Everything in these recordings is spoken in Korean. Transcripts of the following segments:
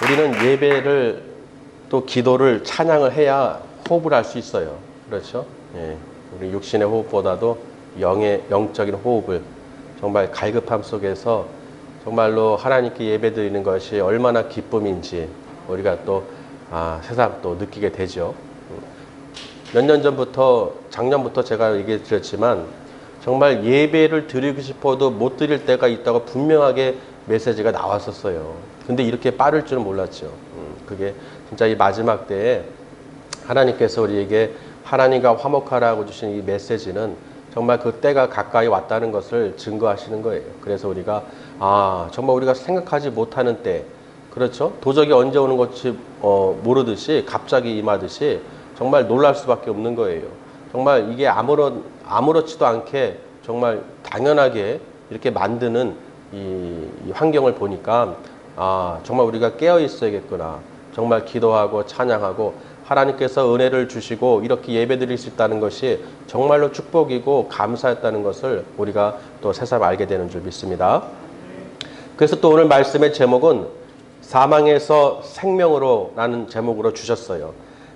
우리는 예배를 또 기도를 찬양을 해야 호흡을 할 수 있어요. 그렇죠? 예. 우리 육신의 호흡보다도 영적인 호흡을 정말 갈급함 속에서 정말로 하나님께 예배드리는 것이 얼마나 기쁨인지 우리가 또 새삼 또 느끼게 되죠. 몇 년 전부터, 작년부터 제가 얘기 드렸지만 정말 예배를 드리고 싶어도 못 드릴 때가 있다고 분명하게 메시지가 나왔었어요. 근데 이렇게 빠를 줄은 몰랐죠. 그게 진짜 이 마지막 때에 하나님께서 우리에게 하나님과 화목하라고 주신 이 메시지는 정말 그 때가 가까이 왔다는 것을 증거하시는 거예요. 그래서 우리가 정말 우리가 생각하지 못하는 때, 그렇죠? 도적이 언제 오는 것이 모르듯이 갑자기 임하듯이 정말 놀랄 수밖에 없는 거예요. 정말 이게 아무렇지도 않게 정말 당연하게 이렇게 만드는 이 환경을 보니까 정말 우리가 깨어 있어야겠구나. 정말 기도하고 찬양하고 하나님께서 은혜를 주시고 이렇게 예배드릴 수 있다는 것이 정말로 축복이고 감사했다는 것을 우리가 또 새삼 알게 되는 줄 믿습니다. 그래서 또 오늘 말씀의 제목은 사망에서 생명으로 라는 제목으로 주셨어요.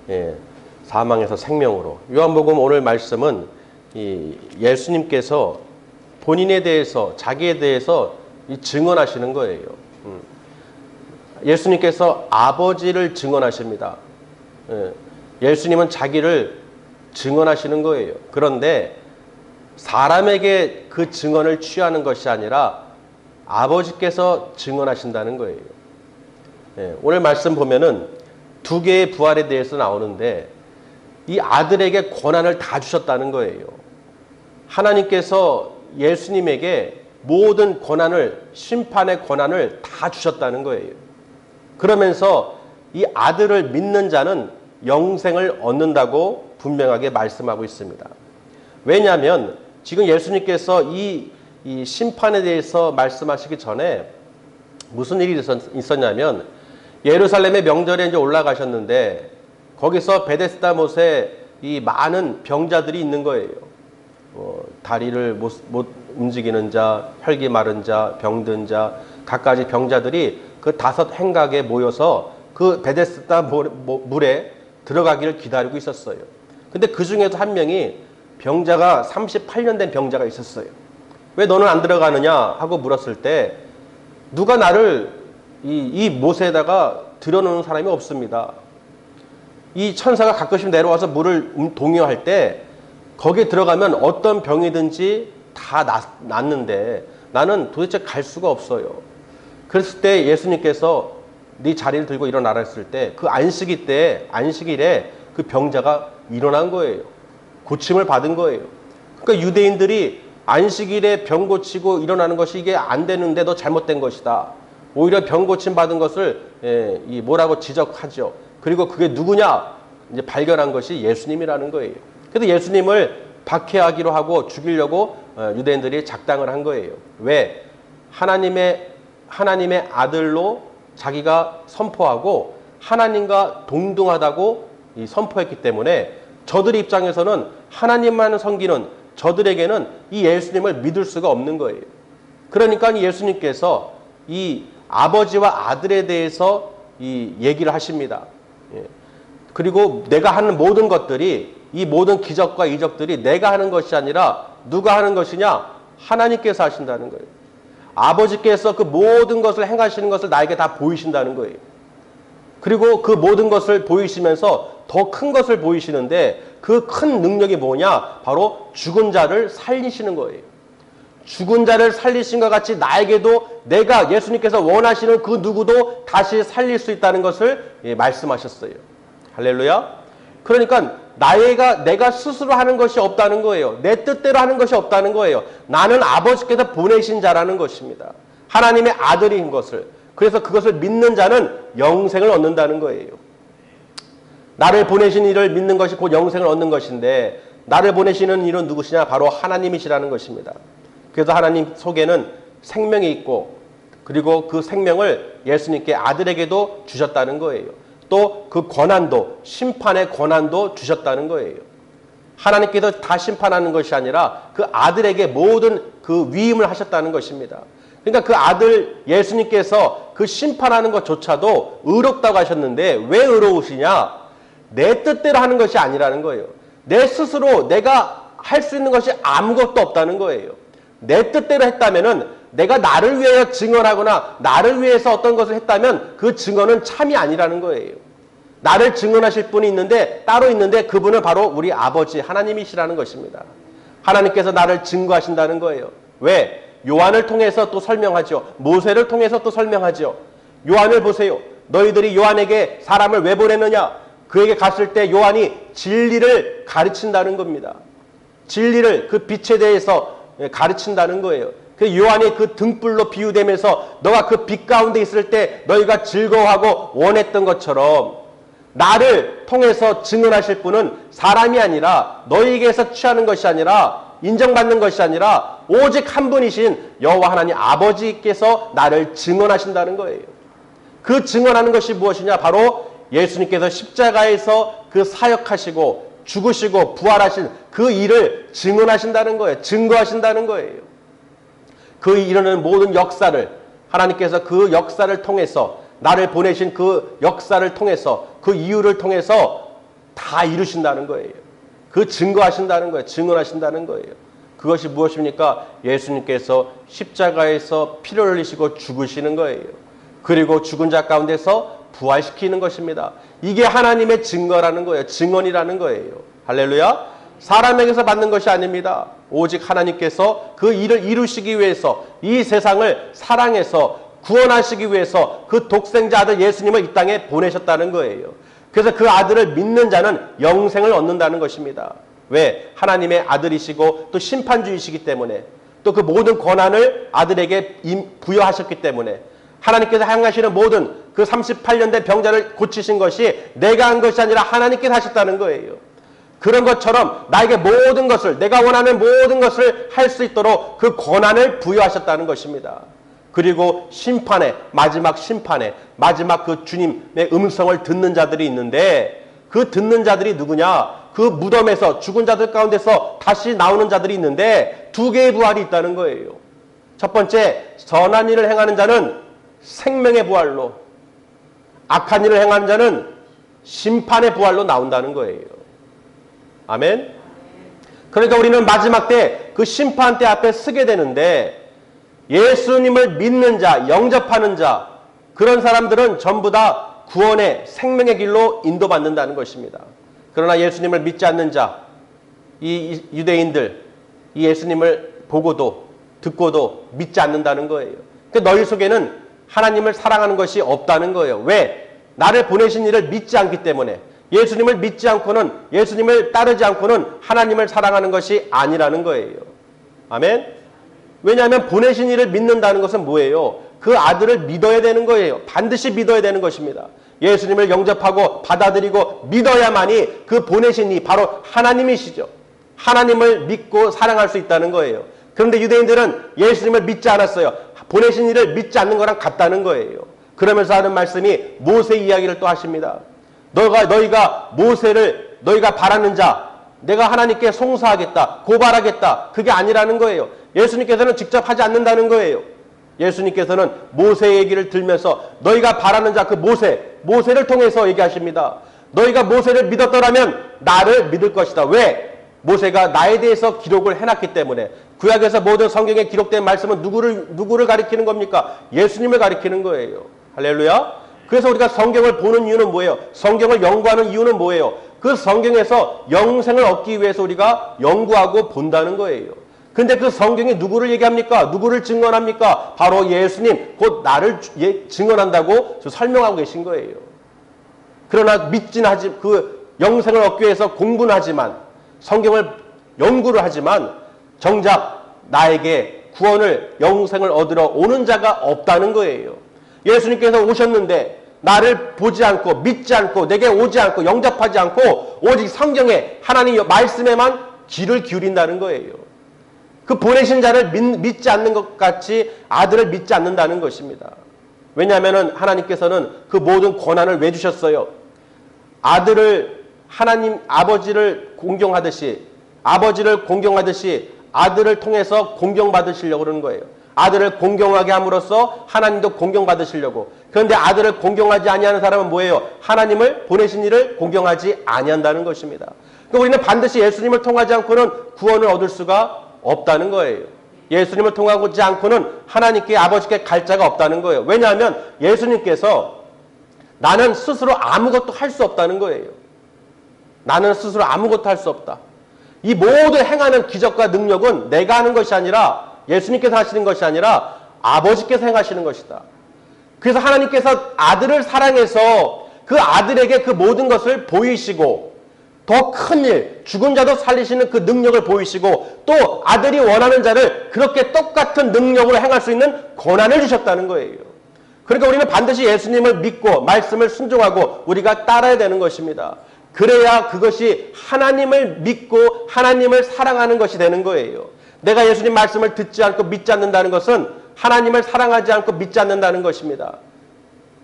예, 사망에서 생명으로. 요한복음 오늘 말씀은 예수님께서 본인에 대해서, 자기에 대해서 증언하시는 거예요. 예수님께서 아버지를 증언하십니다. 예수님은 자기를 증언하시는 거예요. 그런데 사람에게 그 증언을 취하는 것이 아니라 아버지께서 증언하신다는 거예요. 오늘 말씀 보면은 두 개의 부활에 대해서 나오는데 이 아들에게 권한을 다 주셨다는 거예요. 하나님께서 예수님에게 모든 권한을, 심판의 권한을 다 주셨다는 거예요. 그러면서 이 아들을 믿는 자는 영생을 얻는다고 분명하게 말씀하고 있습니다. 왜냐하면 지금 예수님께서 이 심판에 대해서 말씀하시기 전에 무슨 일이 있었냐면 예루살렘의 명절에 이제 올라가셨는데 거기서 베데스다 못에 이 많은 병자들이 있는 거예요. 다리를 못 움직이는 자, 혈기 마른 자, 병든 자, 각가지 병자들이 그 5 행각에 모여서 그 베데스다 물에 들어가기를 기다리고 있었어요. 근데 그 중에서 한 명이 병자가 38년 된 병자가 있었어요. 왜 너는 안 들어가느냐 하고 물었을 때 누가 나를 이 못에다가 들여놓는 사람이 없습니다. 이 천사가 가끔씩 내려와서 물을 동요할 때 거기에 들어가면 어떤 병이든지 다 낫는데 나는 도대체 갈 수가 없어요. 그랬을 때 예수님께서 네 자리를 들고 일어나라 했을 때 그 안식일에 그 병자가 일어난 거예요. 고침을 받은 거예요. 그러니까 유대인들이 안식일에 병 고치고 일어나는 것이 이게 안 되는데 너 잘못된 것이다. 오히려 병 고침 받은 것을 뭐라고 지적하죠. 그리고 그게 누구냐? 이제 발견한 것이 예수님이라는 거예요. 그래서 예수님을 박해하기로 하고 죽이려고 유대인들이 작당을 한 거예요. 왜? 하나님의 아들로 자기가 선포하고 하나님과 동등하다고 선포했기 때문에 저들의 입장에서는 하나님만 섬기는 저들에게는 이 예수님을 믿을 수가 없는 거예요. 그러니까 예수님께서 이 아버지와 아들에 대해서 이 얘기를 하십니다. 그리고 내가 하는 모든 것들이 이 모든 기적과 이적들이 내가 하는 것이 아니라 누가 하는 것이냐? 하나님께서 하신다는 거예요. 아버지께서 그 모든 것을 행하시는 것을 나에게 다 보이신다는 거예요. 그리고 그 모든 것을 보이시면서 더 큰 것을 보이시는데 그 큰 능력이 뭐냐? 바로 죽은 자를 살리시는 거예요. 죽은 자를 살리신 것 같이 나에게도 내가 예수님께서 원하시는 그 누구도 다시 살릴 수 있다는 것을 말씀하셨어요. 할렐루야. 그러니까 내가 스스로 하는 것이 없다는 거예요. 내 뜻대로 하는 것이 없다는 거예요. 나는 아버지께서 보내신 자라는 것입니다. 하나님의 아들인 것을. 그래서 그것을 믿는 자는 영생을 얻는다는 거예요. 나를 보내신 이를 믿는 것이 곧 영생을 얻는 것인데 나를 보내시는 이는 누구시냐? 바로 하나님이시라는 것입니다. 그래서 하나님 속에는 생명이 있고 그리고 그 생명을 예수님께 아들에게도 주셨다는 거예요. 또 그 권한도, 심판의 권한도 주셨다는 거예요. 하나님께서 다 심판하는 것이 아니라 그 아들에게 모든 그 위임을 하셨다는 것입니다. 그러니까 그 아들 예수님께서 그 심판하는 것조차도 의롭다고 하셨는데 왜 의로우시냐? 내 뜻대로 하는 것이 아니라는 거예요. 내 스스로 내가 할 수 있는 것이 아무것도 없다는 거예요. 내 뜻대로 했다면은 내가 나를 위하여 증언하거나 나를 위해서 어떤 것을 했다면 그 증언은 참이 아니라는 거예요. 나를 증언하실 분이 있는데 따로 있는데 그분은 바로 우리 아버지 하나님이시라는 것입니다. 하나님께서 나를 증거하신다는 거예요. 왜? 요한을 통해서 또 설명하죠. 모세를 통해서 또 설명하죠. 요한을 보세요. 너희들이 요한에게 사람을 왜 보내느냐? 그에게 갔을 때 요한이 진리를 가르친다는 겁니다. 진리를 그 빛에 대해서 가르친다는 거예요. 그 요한이 그 등불로 비유되면서 너가 그 빛 가운데 있을 때 너희가 즐거워하고 원했던 것처럼 나를 통해서 증언하실 분은 사람이 아니라 너희에게서 취하는 것이 아니라 인정받는 것이 아니라 오직 한 분이신 여호와 하나님 아버지께서 나를 증언하신다는 거예요. 그 증언하는 것이 무엇이냐? 바로 예수님께서 십자가에서 그 사역하시고 죽으시고 부활하신 그 일을 증언하신다는 거예요. 증거하신다는 거예요. 그 이루는 모든 역사를 하나님께서 그 역사를 통해서 나를 보내신 그 역사를 통해서 그 이유를 통해서 다 이루신다는 거예요. 그 증거하신다는 거예요. 증언하신다는 거예요. 그것이 무엇입니까? 예수님께서 십자가에서 피를 흘리시고 죽으시는 거예요. 그리고 죽은 자 가운데서 부활시키는 것입니다. 이게 하나님의 증거라는 거예요. 증언이라는 거예요. 할렐루야. 사람에게서 받는 것이 아닙니다. 오직 하나님께서 그 일을 이루시기 위해서 이 세상을 사랑해서 구원하시기 위해서 그 독생자 아들 예수님을 이 땅에 보내셨다는 거예요. 그래서 그 아들을 믿는 자는 영생을 얻는다는 것입니다. 왜? 하나님의 아들이시고 또 심판주이시기 때문에 또 그 모든 권한을 아들에게 부여하셨기 때문에 하나님께서 행하시는 모든 그 38년 된 병자를 고치신 것이 내가 한 것이 아니라 하나님께서 하셨다는 거예요. 그런 것처럼 나에게 모든 것을 내가 원하는 모든 것을 할 수 있도록 그 권한을 부여하셨다는 것입니다. 그리고 심판에 마지막 그 주님의 음성을 듣는 자들이 있는데 그 듣는 자들이 누구냐? 그 무덤에서 죽은 자들 가운데서 다시 나오는 자들이 있는데 두 개의 부활이 있다는 거예요. 첫 번째, 선한 일을 행하는 자는 생명의 부활로, 악한 일을 행하는 자는 심판의 부활로 나온다는 거예요. 아멘. 그러니까 우리는 마지막 때 그 심판 때 앞에 서게 되는데 예수님을 믿는 자, 영접하는 자, 그런 사람들은 전부 다 구원의 생명의 길로 인도받는다는 것입니다. 그러나 예수님을 믿지 않는 자, 이 유대인들, 이 예수님을 보고도 듣고도 믿지 않는다는 거예요. 그러니까 너희 속에는 하나님을 사랑하는 것이 없다는 거예요. 왜? 나를 보내신 이를 믿지 않기 때문에. 예수님을 믿지 않고는, 예수님을 따르지 않고는 하나님을 사랑하는 것이 아니라는 거예요. 아멘? 왜냐하면 보내신 이를 믿는다는 것은 뭐예요? 그 아들을 믿어야 되는 거예요. 반드시 믿어야 되는 것입니다. 예수님을 영접하고 받아들이고 믿어야만이 그 보내신 이 바로 하나님이시죠. 하나님을 믿고 사랑할 수 있다는 거예요. 그런데 유대인들은 예수님을 믿지 않았어요. 보내신 이를 믿지 않는 거랑 같다는 거예요. 그러면서 하는 말씀이 모세 이야기를 또 하십니다. 너희가 모세를 너희가 바라는 자, 내가 하나님께 송사하겠다, 고발하겠다, 그게 아니라는 거예요. 예수님께서는 직접 하지 않는다는 거예요. 예수님께서는 모세 얘기를 들면서 너희가 바라는 자, 그 모세를 통해서 얘기하십니다. 너희가 모세를 믿었더라면 나를 믿을 것이다. 왜? 모세가 나에 대해서 기록을 해놨기 때문에. 구약에서 모든 성경에 기록된 말씀은 누구를 가리키는 겁니까? 예수님을 가리키는 거예요. 할렐루야. 그래서 우리가 성경을 보는 이유는 뭐예요? 성경을 연구하는 이유는 뭐예요? 그 성경에서 영생을 얻기 위해서 우리가 연구하고 본다는 거예요. 근데 그 성경이 누구를 얘기합니까? 누구를 증언합니까? 바로 예수님, 곧 나를 증언한다고 설명하고 계신 거예요. 그러나 그 영생을 얻기 위해서 공부는 하지만, 성경을 연구를 하지만 정작 나에게 구원을, 영생을 얻으러 오는 자가 없다는 거예요. 예수님께서 오셨는데 나를 보지 않고 믿지 않고 내게 오지 않고 영접하지 않고 오직 성경에 하나님 말씀에만 귀를 기울인다는 거예요. 그 보내신 자를 믿지 않는 것 같이 아들을 믿지 않는다는 것입니다. 왜냐하면 하나님께서는 그 모든 권한을 왜 주셨어요? 아들을 하나님 아버지를 공경하듯이 아들을 통해서 공경받으시려고 그러는 거예요. 아들을 공경하게 함으로써 하나님도 공경받으시려고. 그런데 아들을 공경하지 아니하는 사람은 뭐예요? 하나님을 보내신 이를 공경하지 아니한다는 것입니다. 그러니까 우리는 반드시 예수님을 통하지 않고는 구원을 얻을 수가 없다는 거예요. 예수님을 통하지 않고는 하나님께 아버지께 갈 자가 없다는 거예요. 왜냐하면 예수님께서 나는 스스로 아무것도 할 수 없다는 거예요. 나는 스스로 아무것도 할 수 없다. 이 모든 행하는 기적과 능력은 내가 하는 것이 아니라 예수님께서 하시는 것이 아니라 아버지께서 행하시는 것이다. 그래서 하나님께서 아들을 사랑해서 그 아들에게 그 모든 것을 보이시고 더 큰 일, 죽은 자도 살리시는 그 능력을 보이시고 또 아들이 원하는 자를 그렇게 똑같은 능력으로 행할 수 있는 권한을 주셨다는 거예요. 그러니까 우리는 반드시 예수님을 믿고 말씀을 순종하고 우리가 따라야 되는 것입니다. 그래야 그것이 하나님을 믿고 하나님을 사랑하는 것이 되는 거예요. 내가 예수님 말씀을 듣지 않고 믿지 않는다는 것은 하나님을 사랑하지 않고 믿지 않는다는 것입니다.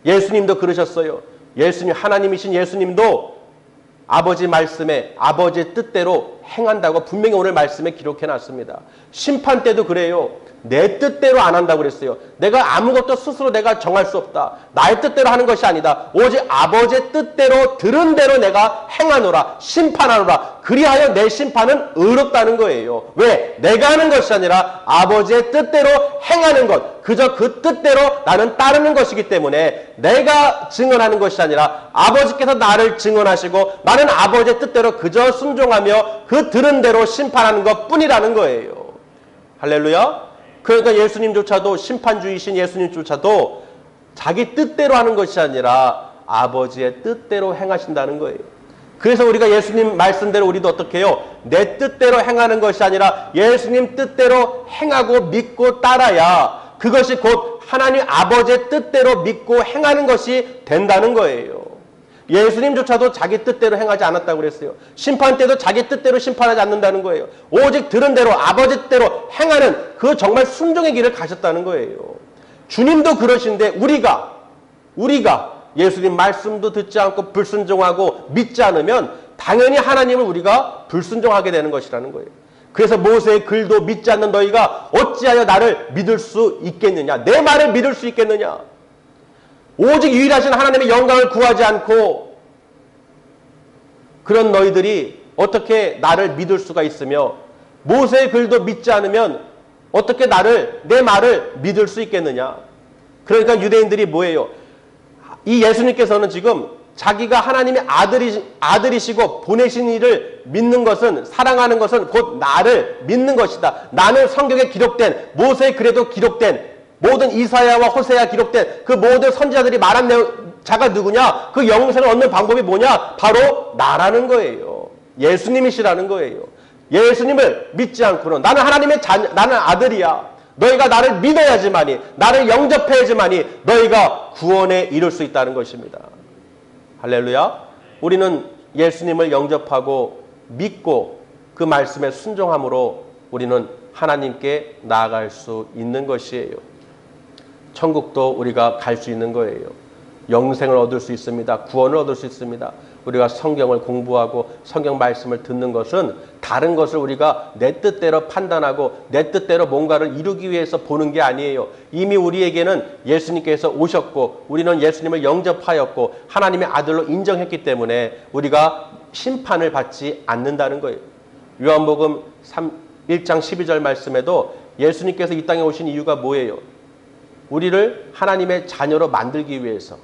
예수님도 그러셨어요. 예수님, 하나님이신 예수님도 아버지 말씀에 아버지의 뜻대로 행한다고 분명히 오늘 말씀에 기록해 놨습니다. 심판 때도 그래요. 내 뜻대로 안 한다고 그랬어요. 내가 아무것도 스스로 내가 정할 수 없다. 나의 뜻대로 하는 것이 아니다. 오직 아버지의 뜻대로 들은 대로 내가 행하노라. 심판하노라. 그리하여 내 심판은 의롭다는 거예요. 왜? 내가 하는 것이 아니라 아버지의 뜻대로 행하는 것. 그저 그 뜻대로 나는 따르는 것이기 때문에 내가 증언하는 것이 아니라 아버지께서 나를 증언하시고 나는 아버지의 뜻대로 그저 순종하며 그 들은 대로 심판하는 것뿐이라는 거예요. 할렐루야. 그러니까 예수님조차도 심판주이신 예수님조차도 자기 뜻대로 하는 것이 아니라 아버지의 뜻대로 행하신다는 거예요. 그래서 우리가 예수님 말씀대로 우리도 어떻게 해요? 내 뜻대로 행하는 것이 아니라 예수님 뜻대로 행하고 믿고 따라야 그것이 곧 하나님 아버지의 뜻대로 믿고 행하는 것이 된다는 거예요. 예수님조차도 자기 뜻대로 행하지 않았다고 그랬어요. 심판 때도 자기 뜻대로 심판하지 않는다는 거예요. 오직 들은 대로 아버지 뜻대로 행하는 그 정말 순종의 길을 가셨다는 거예요. 주님도 그러신데 우리가 예수님 말씀도 듣지 않고 불순종하고 믿지 않으면 당연히 하나님을 우리가 불순종하게 되는 것이라는 거예요. 그래서 모세의 글도 믿지 않는 너희가 어찌하여 나를 믿을 수 있겠느냐? 내 말을 믿을 수 있겠느냐? 오직 유일하신 하나님의 영광을 구하지 않고 그런 너희들이 어떻게 나를 믿을 수가 있으며 모세의 글도 믿지 않으면 어떻게 내 말을 믿을 수 있겠느냐? 그러니까 유대인들이 뭐예요? 이 예수님께서는 지금 자기가 하나님의 아들이시고 보내신 이를 믿는 것은 사랑하는 것은 곧 나를 믿는 것이다. 나는 성경에 기록된 모세의 글에도 기록된 모든 이사야와 호세야 기록된 그 모든 선지자들이 말한 자가 누구냐? 그 영생을 얻는 방법이 뭐냐? 바로 나라는 거예요. 예수님이시라는 거예요. 예수님을 믿지 않고는 나는 하나님의 나는 아들이야. 너희가 나를 믿어야지만이 나를 영접해야지만이 너희가 구원에 이룰 수 있다는 것입니다. 할렐루야. 우리는 예수님을 영접하고 믿고 그 말씀에 순종함으로 우리는 하나님께 나아갈 수 있는 것이에요. 천국도 우리가 갈 수 있는 거예요. 영생을 얻을 수 있습니다. 구원을 얻을 수 있습니다. 우리가 성경을 공부하고 성경 말씀을 듣는 것은 다른 것을 우리가 내 뜻대로 판단하고 내 뜻대로 뭔가를 이루기 위해서 보는 게 아니에요. 이미 우리에게는 예수님께서 오셨고 우리는 예수님을 영접하였고 하나님의 아들로 인정했기 때문에 우리가 심판을 받지 않는다는 거예요. 요한복음 1장 12절 말씀에도 예수님께서 이 땅에 오신 이유가 뭐예요? 우리를 하나님의 자녀로 만들기 위해서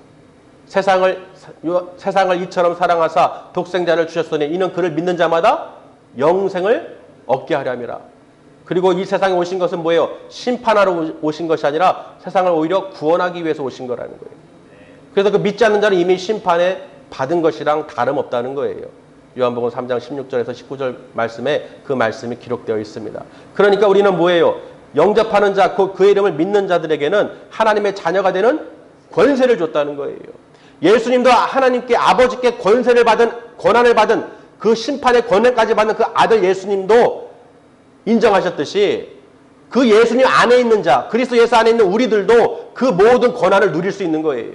세상을 이처럼 사랑하사 독생자를 주셨으니 이는 그를 믿는 자마다 영생을 얻게 하려 함이라. 그리고 이 세상에 오신 것은 뭐예요? 심판하러 오신 것이 아니라 세상을 오히려 구원하기 위해서 오신 거라는 거예요. 그래서 그 믿지 않는 자는 이미 심판에 받은 것이랑 다름없다는 거예요. 요한복음 3장 16절에서 19절 말씀에 그 말씀이 기록되어 있습니다. 그러니까 우리는 뭐예요? 영접하는 자, 그 이름을 믿는 자들에게는 하나님의 자녀가 되는 권세를 줬다는 거예요. 예수님도 하나님께 아버지께 권한을 받은 그 심판의 권한까지 받는 그 아들 예수님도 인정하셨듯이 그 예수님 안에 있는 자, 그리스도 예수 안에 있는 우리들도 그 모든 권한을 누릴 수 있는 거예요.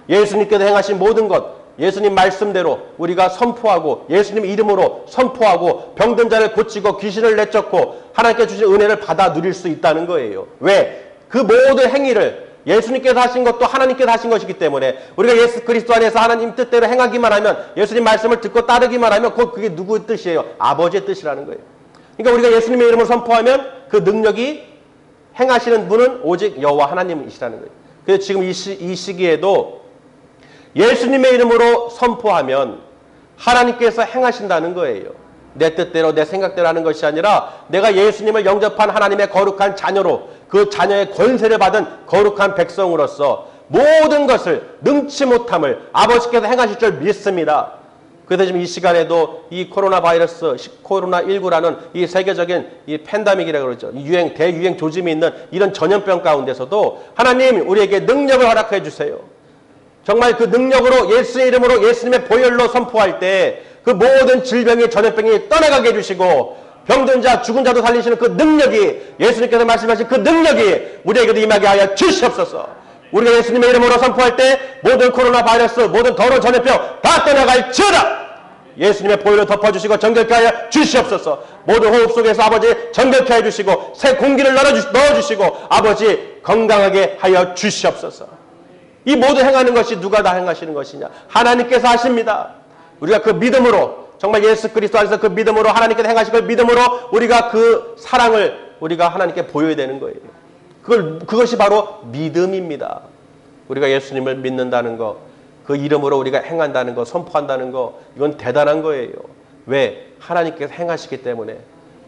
예수님께서 행하신 모든 것, 예수님 말씀대로 우리가 선포하고 예수님 이름으로 선포하고 병든 자를 고치고 귀신을 내쫓고 하나님께 주신 은혜를 받아 누릴 수 있다는 거예요. 왜? 그 모든 행위를 예수님께서 하신 것도 하나님께서 하신 것이기 때문에 우리가 예수 그리스도 안에서 하나님 뜻대로 행하기만 하면, 예수님 말씀을 듣고 따르기만 하면 그게 누구의 뜻이에요? 아버지의 뜻이라는 거예요. 그러니까 우리가 예수님의 이름을 선포하면 그 능력이 행하시는 분은 오직 여호와 하나님이시라는 거예요. 그래서 지금 이 시기에도 예수님의 이름으로 선포하면 하나님께서 행하신다는 거예요. 내 뜻대로 내 생각대로 하는 것이 아니라 내가 예수님을 영접한 하나님의 거룩한 자녀로, 그 자녀의 권세를 받은 거룩한 백성으로서 모든 것을 능치 못함을 아버지께서 행하실 줄 믿습니다. 그래서 지금 이 시간에도 이 코로나 바이러스, 코로나19라는 이 세계적인 이 팬데믹이라고 그러죠. 대유행 조짐이 있는 이런 전염병 가운데서도 하나님 우리에게 능력을 허락해 주세요. 정말 그 능력으로 예수의 이름으로 예수님의 보혈로 선포할 때 그 모든 질병이, 전염병이 떠나가게 해주시고 병든 자, 죽은 자도 살리시는 그 능력이, 예수님께서 말씀하신 그 능력이 우리에게도 임하게 하여 주시옵소서. 우리가 예수님의 이름으로 선포할 때 모든 코로나 바이러스, 모든 더러운 전염병 다 떠나갈지어다. 예수님의 보혈로 덮어주시고 정결케 하여 주시옵소서. 모든 호흡 속에서 아버지 정결케 해주시고 새 공기를 넣어주시고 아버지 건강하게 하여 주시옵소서. 이 모든 행하는 것이 누가 다 행하시는 것이냐? 하나님께서 하십니다. 우리가 그 믿음으로, 정말 예수 그리스도 안에서 그 믿음으로 하나님께서 행하신 걸 믿음으로 우리가 그 사랑을 우리가 하나님께 보여야 되는 거예요. 그것이 바로 믿음입니다. 우리가 예수님을 믿는다는 거, 그 이름으로 우리가 행한다는 거, 선포한다는 거, 이건 대단한 거예요. 왜? 하나님께서 행하시기 때문에.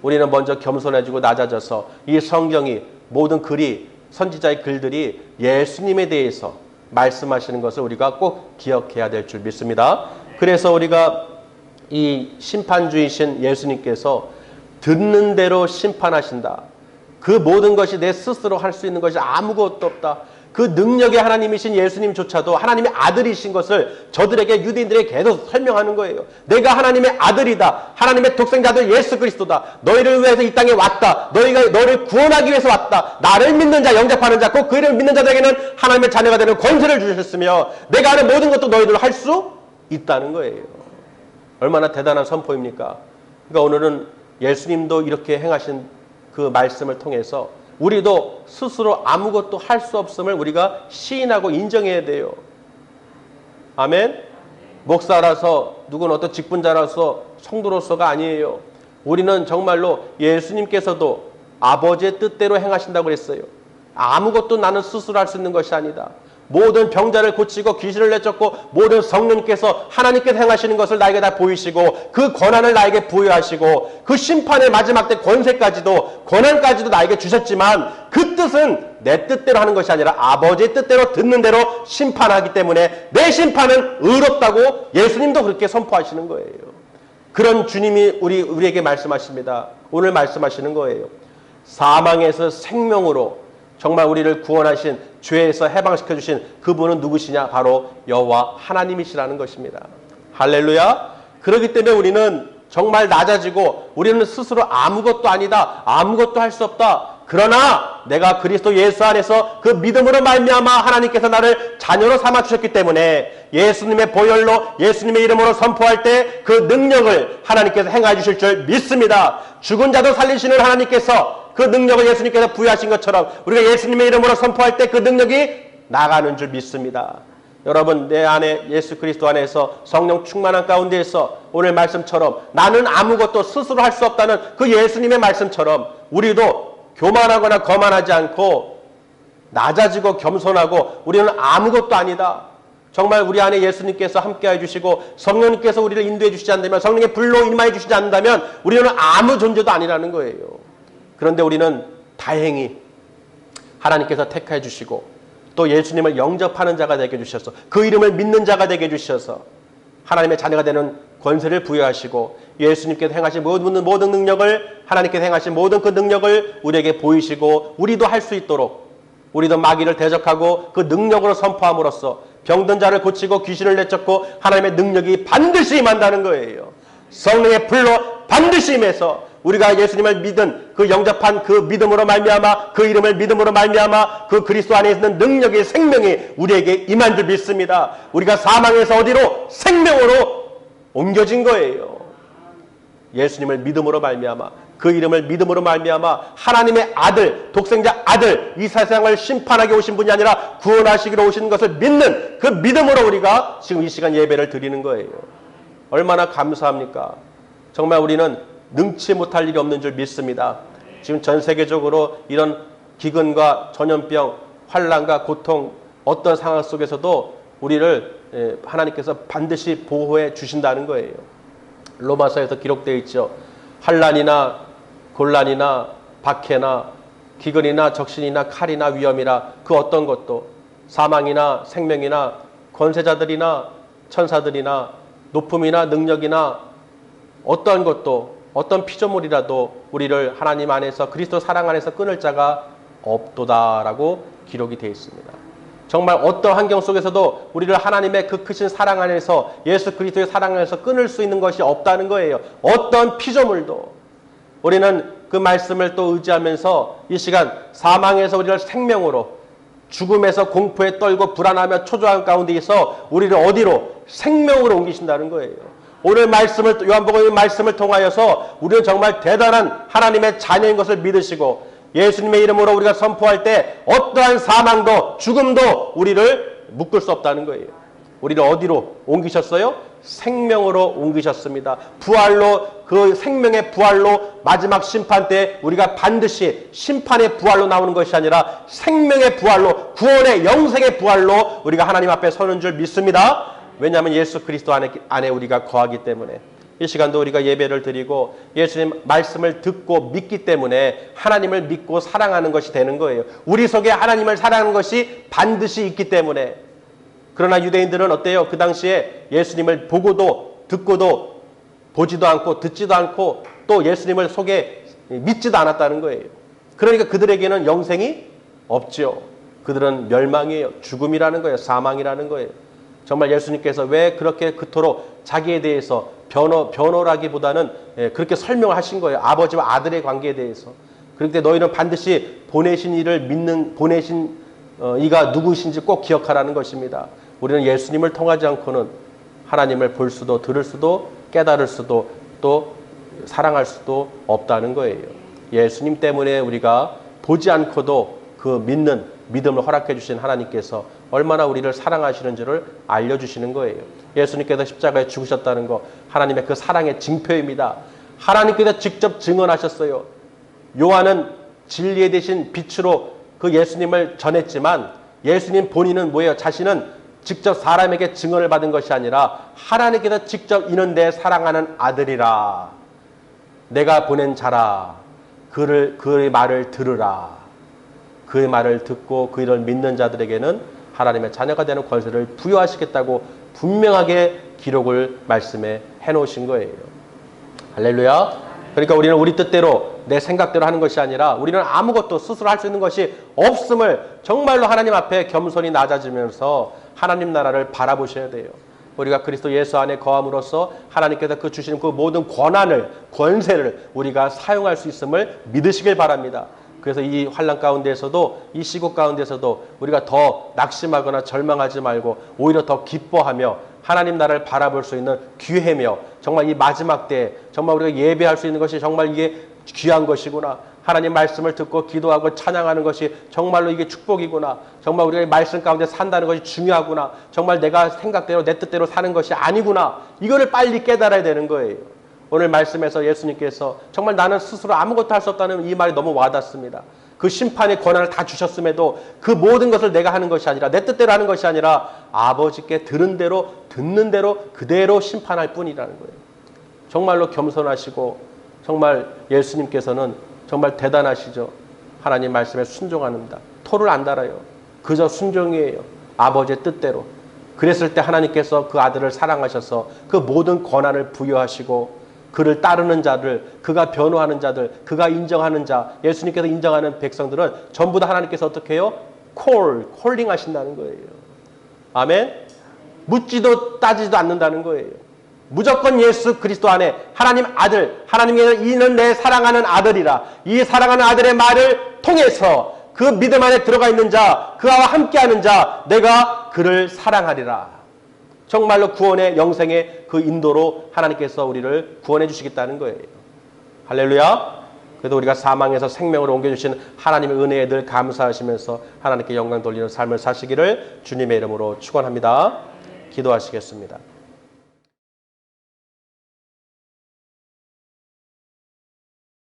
우리는 먼저 겸손해지고 낮아져서 이 성경이, 모든 글이, 선지자의 글들이 예수님에 대해서 말씀하시는 것을 우리가 꼭 기억해야 될 줄 믿습니다. 그래서 우리가 이 심판주이신 예수님께서 듣는 대로 심판하신다. 그 모든 것이 내 스스로 할 수 있는 것이 아무것도 없다. 그 능력의 하나님이신 예수님조차도 하나님의 아들이신 것을 저들에게, 유대인들에게 계속 설명하는 거예요. 내가 하나님의 아들이다. 하나님의 독생자들 예수 그리스도다. 너희를 위해서 이 땅에 왔다. 너를 구원하기 위해서 왔다. 나를 믿는 자, 영접하는 자, 꼭 그 이름을 믿는 자들에게는 하나님의 자녀가 되는 권세를 주셨으며 내가 하는 모든 것도 너희들 할 수 있다는 거예요. 얼마나 대단한 선포입니까? 그러니까 오늘은 예수님도 이렇게 행하신 그 말씀을 통해서 우리도 스스로 아무것도 할 수 없음을 우리가 시인하고 인정해야 돼요. 아멘? 목사라서, 누구는 어떤 직분자라서, 성도로서가 아니에요. 우리는 정말로 예수님께서도 아버지의 뜻대로 행하신다고 했어요. 아무것도 나는 스스로 할 수 있는 것이 아니다. 모든 병자를 고치고 귀신을 내쫓고 모든 성령께서 하나님께서 행하시는 것을 나에게 다 보이시고 그 권한을 나에게 부여하시고 그 심판의 마지막 때 권한까지도 나에게 주셨지만 그 뜻은 내 뜻대로 하는 것이 아니라 아버지의 뜻대로 듣는 대로 심판하기 때문에 내 심판은 의롭다고 예수님도 그렇게 선포하시는 거예요. 그런 주님이 우리에게 말씀하십니다. 오늘 말씀하시는 거예요. 사망에서 생명으로 정말 우리를 구원하신, 죄에서 해방시켜주신 그분은 누구시냐? 바로 여호와 하나님이시라는 것입니다. 할렐루야. 그렇기 때문에 우리는 정말 낮아지고 우리는 스스로 아무것도 아니다, 아무것도 할 수 없다. 그러나 내가 그리스도 예수 안에서 그 믿음으로 말미암아 하나님께서 나를 자녀로 삼아주셨기 때문에 예수님의 보혈로, 예수님의 이름으로 선포할 때 그 능력을 하나님께서 행해 주실 줄 믿습니다. 죽은 자도 살리시는 하나님께서 그 능력을 예수님께서 부여하신 것처럼 우리가 예수님의 이름으로 선포할 때 그 능력이 나가는 줄 믿습니다. 여러분, 내 안에 예수 그리스도 안에서 성령 충만한 가운데에서 오늘 말씀처럼 나는 아무것도 스스로 할 수 없다는 그 예수님의 말씀처럼 우리도 교만하거나 거만하지 않고 낮아지고 겸손하고 우리는 아무것도 아니다. 정말 우리 안에 예수님께서 함께해 주시고 성령님께서 우리를 인도해 주시지 않는다면, 성령의 불로 임하여 주시지 않는다면 우리는 아무 존재도 아니라는 거예요. 그런데 우리는 다행히 하나님께서 택해 주시고 또 예수님을 영접하는 자가 되게 해주셔서 그 이름을 믿는 자가 되게 해주셔서 하나님의 자녀가 되는 권세를 부여하시고 예수님께서 행하신 모든 능력을, 하나님께서 행하신 모든 그 능력을 우리에게 보이시고 우리도 할 수 있도록, 우리도 마귀를 대적하고 그 능력으로 선포함으로써 병든 자를 고치고 귀신을 내쫓고 하나님의 능력이 반드시 임한다는 거예요. 성령의 불로 반드시 임해서 우리가 예수님을 믿은 그 영접한 그 믿음으로 말미암아, 그 이름을 믿음으로 말미암아 그 그리스도 안에 있는 능력의 생명이 우리에게 임한 줄 믿습니다. 우리가 사망에서 어디로? 생명으로 옮겨진 거예요. 예수님을 믿음으로 말미암아 그 이름을 믿음으로 말미암아 하나님의 아들, 독생자 아들, 이 세상을 심판하게 오신 분이 아니라 구원하시기로 오신 것을 믿는 그 믿음으로 우리가 지금 이 시간 예배를 드리는 거예요. 얼마나 감사합니까? 정말 우리는 능치 못할 일이 없는 줄 믿습니다. 지금 전 세계적으로 이런 기근과 전염병, 환난과 고통, 어떤 상황 속에서도 우리를 하나님께서 반드시 보호해 주신다는 거예요. 로마서에서 기록되어 있죠. 환난이나 곤란이나 박해나 기근이나 적신이나 칼이나 위험이라 그 어떤 것도 사망이나 생명이나 권세자들이나 천사들이나 높음이나 능력이나 어떠한 것도 어떤 피조물이라도 우리를 하나님 안에서 그리스도 사랑 안에서 끊을 자가 없도다라고 기록이 되어 있습니다. 정말 어떤 환경 속에서도 우리를 하나님의 그 크신 사랑 안에서 예수 그리스도의 사랑 안에서 끊을 수 있는 것이 없다는 거예요. 어떤 피조물도. 우리는 그 말씀을 또 의지하면서 이 시간 사망에서 우리를 생명으로, 죽음에서 공포에 떨고 불안하며 초조한 가운데에서 우리를 어디로? 생명으로 옮기신다는 거예요. 오늘 말씀을, 요한복음의 말씀을 통하여서 우리는 정말 대단한 하나님의 자녀인 것을 믿으시고 예수님의 이름으로 우리가 선포할 때 어떠한 사망도 죽음도 우리를 묶을 수 없다는 거예요. 우리를 어디로 옮기셨어요? 생명으로 옮기셨습니다. 부활로, 그 생명의 부활로 마지막 심판 때 우리가 반드시 심판의 부활로 나오는 것이 아니라 생명의 부활로, 구원의 영생의 부활로 우리가 하나님 앞에 서는 줄 믿습니다. 왜냐하면 예수 그리스도 안에 우리가 거하기 때문에. 이 시간도 우리가 예배를 드리고 예수님 말씀을 듣고 믿기 때문에 하나님을 믿고 사랑하는 것이 되는 거예요. 우리 속에 하나님을 사랑하는 것이 반드시 있기 때문에. 그러나 유대인들은 어때요? 그 당시에 예수님을 보고도 듣고도 보지도 않고 듣지도 않고 또 예수님을 속에 믿지도 않았다는 거예요. 그러니까 그들에게는 영생이 없죠. 그들은 멸망이에요. 죽음이라는 거예요. 사망이라는 거예요. 정말 예수님께서 왜 그렇게 그토록 자기에 대해서 변호라기보다는 그렇게 설명을 하신 거예요. 아버지와 아들의 관계에 대해서. 그런데 너희는 반드시 보내신 이를 믿는, 보내신 이가 누구신지 꼭 기억하라는 것입니다. 우리는 예수님을 통하지 않고는 하나님을 볼 수도 들을 수도 깨달을 수도 또 사랑할 수도 없다는 거예요. 예수님 때문에 우리가 보지 않고도 그 믿는 믿음을 허락해 주신 하나님께서 얼마나 우리를 사랑하시는지를 알려주시는 거예요. 예수님께서 십자가에 죽으셨다는 거 하나님의 그 사랑의 징표입니다. 하나님께서 직접 증언하셨어요. 요한은 진리에 대신 빛으로 그 예수님을 전했지만 예수님 본인은 뭐예요? 자신은 직접 사람에게 증언을 받은 것이 아니라 하나님께서 직접 이는 내 사랑하는 아들이라, 내가 보낸 자라, 그의 말을 들으라. 그의 말을 듣고 그를 믿는 자들에게는 하나님의 자녀가 되는 권세를 부여하시겠다고 분명하게 기록을 말씀에 해놓으신 거예요. 할렐루야. 그러니까 우리는 우리 뜻대로 내 생각대로 하는 것이 아니라 우리는 아무것도 스스로 할 수 있는 것이 없음을 정말로 하나님 앞에 겸손히 낮아지면서 하나님 나라를 바라보셔야 돼요. 우리가 그리스도 예수 안에 거함으로써 하나님께서 그 주신 그 모든 권한을, 권세를 우리가 사용할 수 있음을 믿으시길 바랍니다. 그래서 이 환난 가운데에서도, 이 시국 가운데서도 우리가 더 낙심하거나 절망하지 말고 오히려 더 기뻐하며 하나님 나라를 바라볼 수 있는 기회며, 정말 이 마지막 때에 정말 우리가 예배할 수 있는 것이 정말 이게 귀한 것이구나, 하나님 말씀을 듣고 기도하고 찬양하는 것이 정말로 이게 축복이구나, 정말 우리가 이 말씀 가운데 산다는 것이 중요하구나, 정말 내가 생각대로 내 뜻대로 사는 것이 아니구나, 이거를 빨리 깨달아야 되는 거예요. 오늘 말씀에서 예수님께서 정말 나는 스스로 아무것도 할 수 없다는 이 말이 너무 와닿습니다. 그 심판의 권한을 다 주셨음에도 그 모든 것을 내가 하는 것이 아니라, 내 뜻대로 하는 것이 아니라 아버지께 들은 대로 듣는 대로 그대로 심판할 뿐이라는 거예요. 정말로 겸손하시고 정말 예수님께서는 정말 대단하시죠. 하나님 말씀에 순종합니다. 토를 안 달아요. 그저 순종이에요. 아버지의 뜻대로. 그랬을 때 하나님께서 그 아들을 사랑하셔서 그 모든 권한을 부여하시고 그를 따르는 자들, 그가 변호하는 자들, 그가 인정하는 자, 예수님께서 인정하는 백성들은 전부 다 하나님께서 어떻게 해요? 콜링 하신다는 거예요. 아멘? 묻지도 따지지도 않는다는 거예요. 무조건 예수 그리스도 안에 하나님 아들, 하나님께서 이는 내 사랑하는 아들이라, 이 사랑하는 아들의 말을 통해서 그 믿음 안에 들어가 있는 자, 그와 함께하는 자, 내가 그를 사랑하리라. 정말로 구원의 영생의 그 인도로 하나님께서 우리를 구원해 주시겠다는 거예요. 할렐루야. 그래도 우리가 사망에서 생명으로 옮겨주신 하나님의 은혜에 늘 감사하시면서 하나님께 영광 돌리는 삶을 사시기를 주님의 이름으로 축원합니다. 기도하시겠습니다.